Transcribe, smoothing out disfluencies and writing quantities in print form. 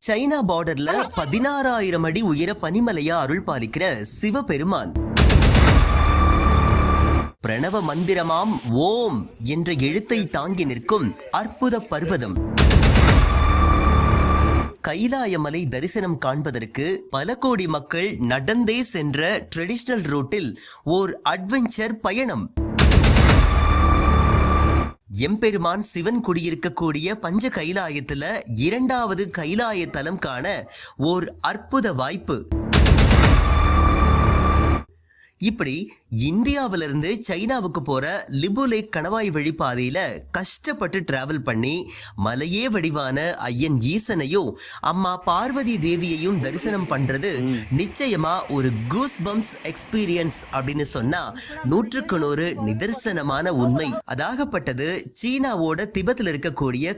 China பார்டர்ல 16,000 அடி உயர பனிமலையா அருள் பாலிக்கிற சிவபெருமான். பிரணவ மந்திரமாம் ஓம் என்ற எழுத்தை தாங்கி நிற்கும் அற்புத பர்வதம். கைலாயமலை தரிசனம் காண்பதற்கு பல கோடி மக்கள் நடந்தே சென்ற ட்ரெடிஷனல் ரூட்டில் ஓர் அட்வென்ச்சர் பயணம். எம்பெருமான் சிவன் குடியிருக்கக்கூடிய பஞ்ச கைலாயத்துல 2வது கைலாய தலம் காண ஓர் அற்புத வாய்ப்பு. இப்படி இந்தியாவிலிருந்து சைனாவுக்கு போற லிபு லேக் கணவாய் வழிபாதையில கஷ்டப்பட்டு டிராவல் பண்ணி மலையே வடிவான ஐயன் ஈசனையும் அம்மா பார்வதி தேவியையும் தரிசனம் பண்றது நிச்சயமா ஒரு கூஸ் பம்ப்ஸ் எக்ஸ்பீரியன்ஸ் அப்படின்னு சொன்னா 100க்கு 100 நிதர்சனமான உண்மை. அதாகப்பட்டது சீனாவோட திபெத்தில் இருக்கக்கூடிய